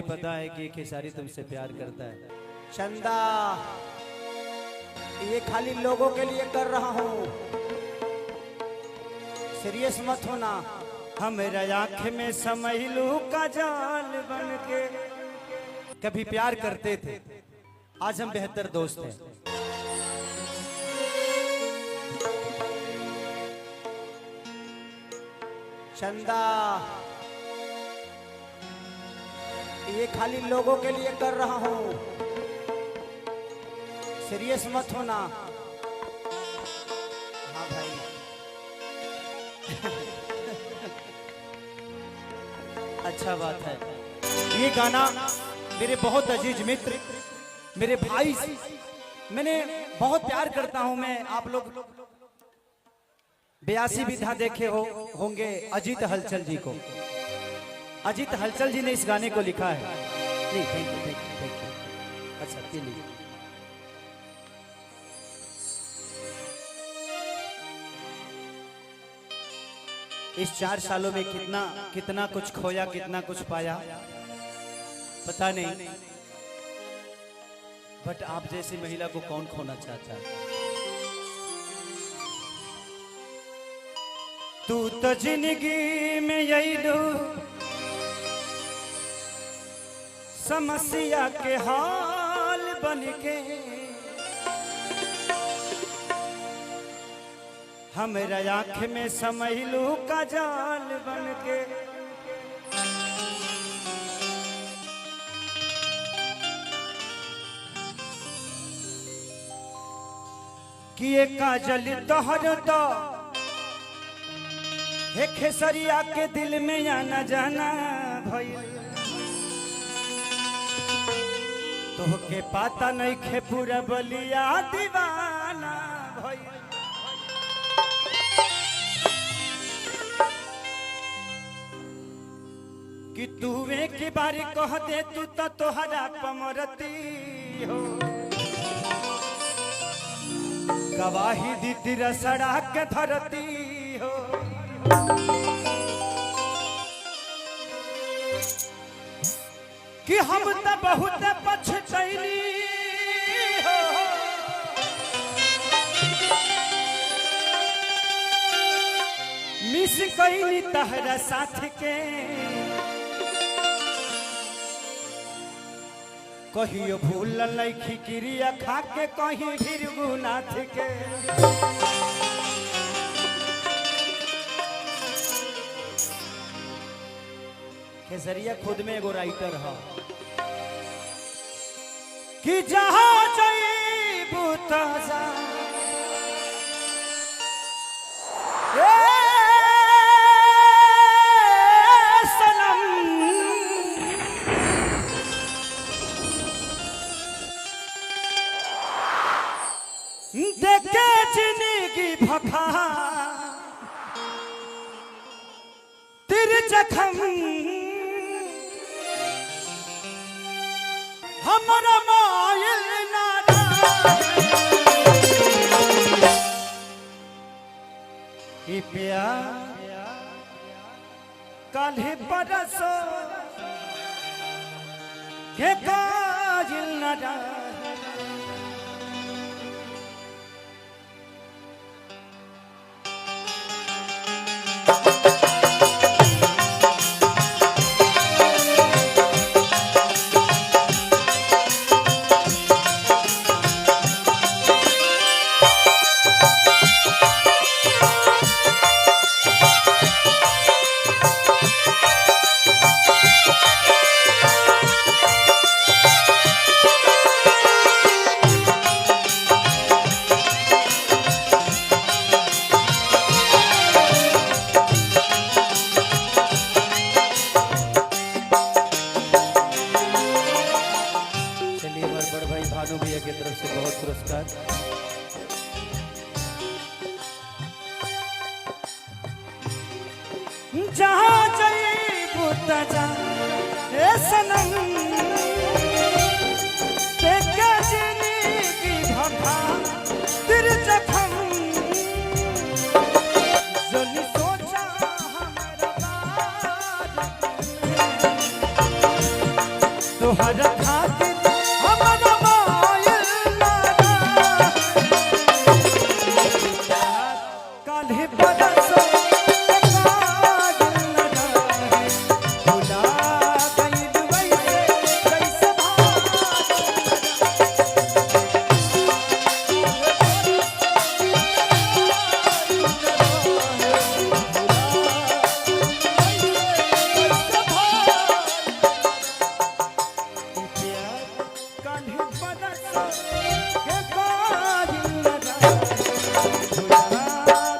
पता है कि खेसारी तुमसे प्यार करता है। चंदा, ये खाली लोगों के लिए कर रहा हूँ, सीरियस मत होना। हमेरा आँख में समैलू का जाल बन के कभी प्यार करते थे, आज हम बेहतर दोस्त हैं। चंदा, ये खाली लोगों के लिए कर रहा हूँ, सीरियस मत होना। हाँ भाई। अच्छा बात है। ये गाना मेरे बहुत अजीज मित्र, मेरे भाई, मैंने बहुत प्यार करता हूं मैं। आप लोग 82 विधा देखे होंगे अजीत हलचल जी को। अजीत हलचल जी ने इस गाने को लिखा है। जी thank you, thank you, thank you. अच्छा चलिए। इस 4 सालों में कितना कुछ खोया, कितना कुछ पाया पता नहीं, बट आप जैसी महिला को कौन खोना चाहता है। तू तो जिंदगी में यही लो समस्या के हाल बन के, हमरा आँख में समैलू का जाल बन के। किए काजल तोहर तो हे खेसरिया के दिल में आना जाना भइल, तोहके पाता नहीं खे पूरा बलिया दीवाना भइल। कि तू एक बारी कह दे तू तो तोहरा पमरती हो, गवाही दी तेरा सड़क के धरती हो। कि हम तो बहुत पछतैली हो, मिस कैली तहरा साथ के, कहियो भूल लैखी क्रिया खा के कहीं भीरगुनाथ के। खेसरिया खुद में एगो राइटर है कि जहाँ जईबू ताजा सनम, देखे जिंदगी भखा तेरे जखम, हमारा मायल नारा ये प्यार काल्हे बरसो के काजिल नारा। भानु भैया की तरफ से बहुत पुरस्कार। जहाँ जईबू ताजा ए सनम, देखे जिंदगी भखा तेरे जखम, जल्दी सोचा हमारा बात बरसों के काहिल न रहे भुला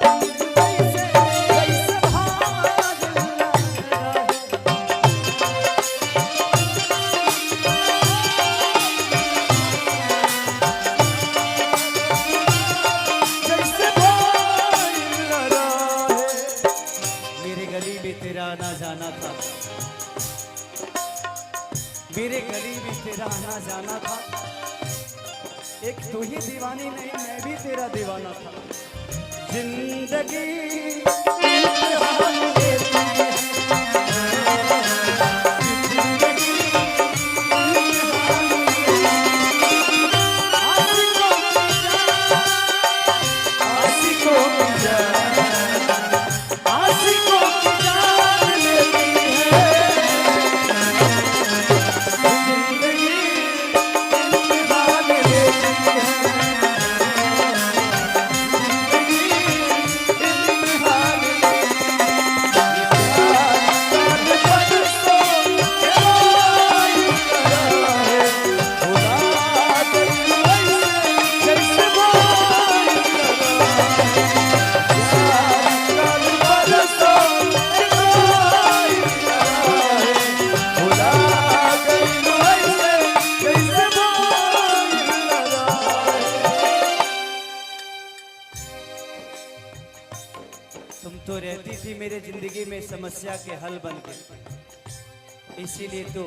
गइल वैसे जैसे भागिल न रहे जैसे भागिल न रहे। मेरे गली में तेरा आना जाना था, मेरे गली में तेरा आना जाना था, एक तू ही दीवानी नहीं मैं भी तेरा दीवाना था। जिंदगी इम्तिहान लेती है, जिंदगी इम्तिहान लेती है। आशिकों की जान, आशिकों की जान लेती है। जिंदगी इम्तिहान लेती है, जिंदगी इम्तिहान लेती है। प्यार बरसों के काहिल न रहे भुला गइल वैसे जैसे भागिल न रहे। प्यार बरसों के काहिल न रहे भुला गइल वैसे जैसे भागिल न रहे। तुम तो रहती थी मेरे जिंदगी में समस्या के हल बन के, इसीलिए तो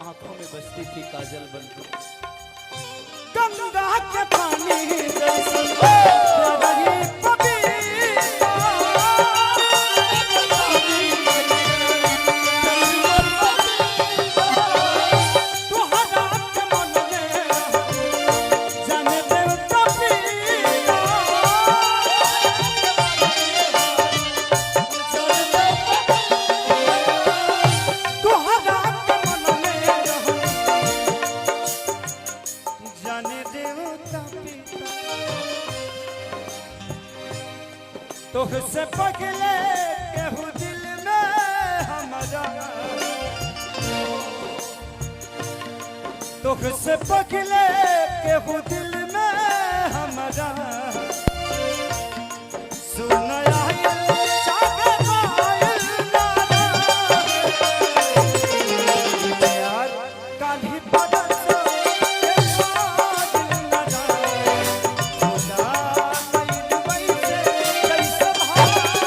आंखों में बसती थी काजल बन के। गंगा के पानी जैसे रही पपीता, तुहरा के मन में जाने देव तपीता, तुहरा के मन में जाने देव तपीता। तुझसे पगले केहू दिल में हमारा, तुझसे पगले केहू दिल में हमारा। सुन आइल सागर आइल नारा, प्यार काल्हि बरसों के काहिल न रहे भुला गइल वैसे जैसे भागिल।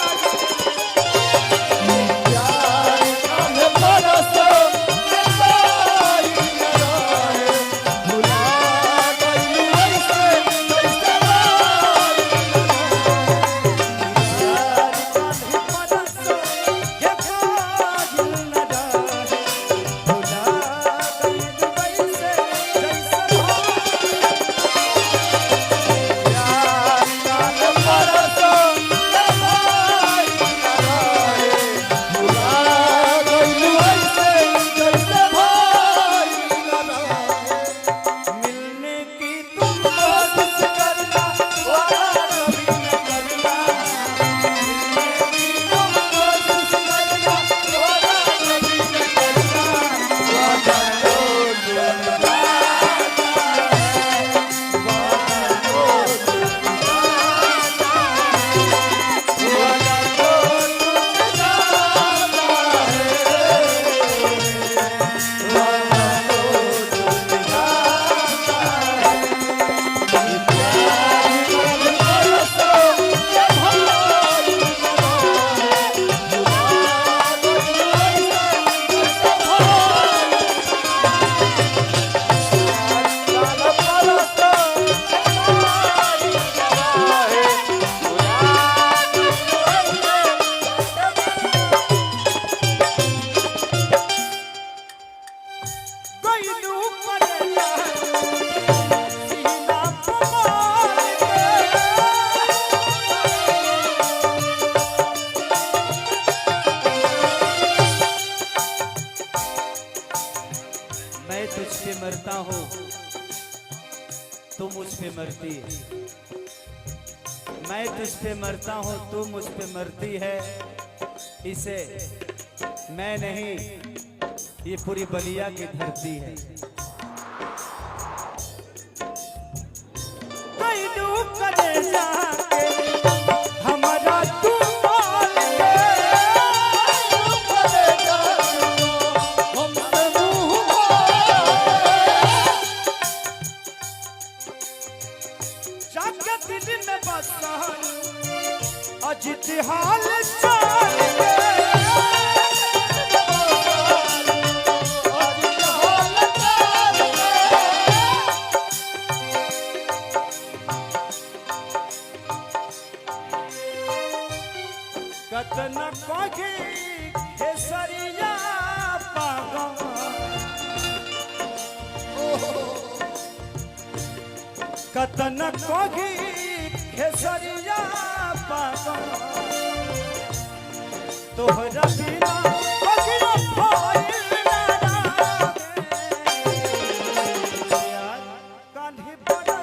प्यार काल्हि बरसों के काहिल न रहे भुला गइल वैसे जैसे भागिल न तू मुझ पे मरती है, मैं तुझ पे मरता हूँ तू मुझ पे मरती है। इसे मैं नहीं, ये पूरी बलिया की धरती है। जाके दिल में बसा अजित हाल चाल के कतन कोगी केसरिया पागा कतन कोगी केसरिया पागा तोहरा बिना बगिया भइल ना लागे यार कान्हे बड़ा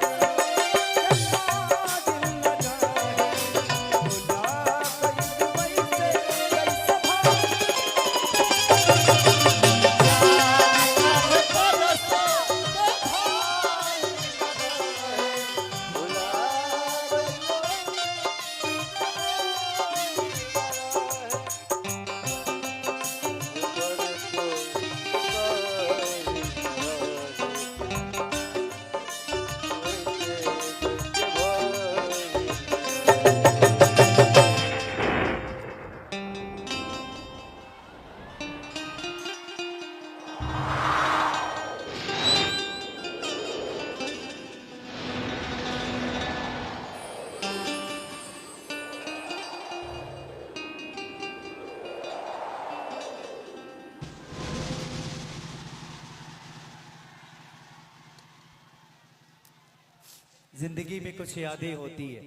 जिंदगी में कुछ यादें होती है,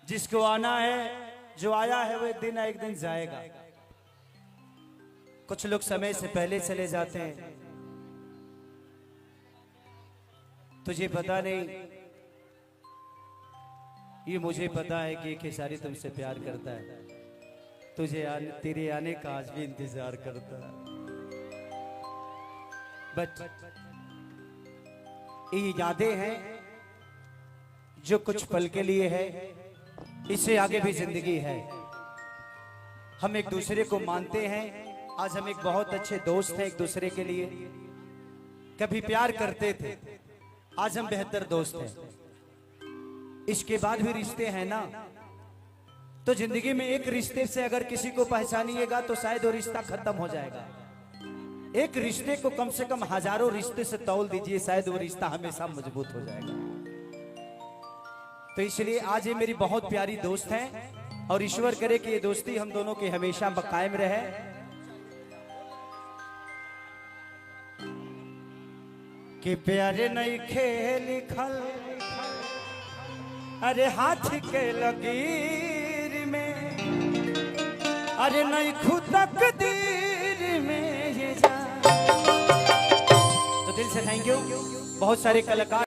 जिसको आना है, जो आया है वो एक दिन ना एक दिन जाएगा। कुछ लोग समय से पहले चले जाते हैं, तुझे पता नहीं, ये मुझे पता है कि खेसारी तुमसे प्यार करता है, तेरे आने का आज भी इंतजार करता है। बट ये यादें हैं जो कुछ पल के लिए है, इससे आगे भी जिंदगी है। हम एक दूसरे को मानते हैं, आज हम एक बहुत अच्छे दोस्त हैं एक दूसरे के लिए। कभी प्यार करते थे, आज हम बेहतर दोस्त हैं। इसके बाद भी रिश्ते हैं ना, तो जिंदगी में एक रिश्ते से अगर किसी को पहचानिएगा तो शायद वो रिश्ता खत्म हो जाएगा। एक रिश्ते को कम से कम हजारों रिश्ते से तौल दीजिए, शायद वो रिश्ता हमेशा मजबूत हो जाएगा। तो इसलिए आज ये मेरी बहुत प्यारी दोस्त हैं और ईश्वर करे कि ये दोस्ती हम दोनों की हमेशा कायम रहे। कि प्यारे नहीं खेल लिखल अरे हाथ के लकीर में, अरे नहीं खुद तकदीर में ये जा। तो दिल से थैंक यू। बहुत सारे कलाकार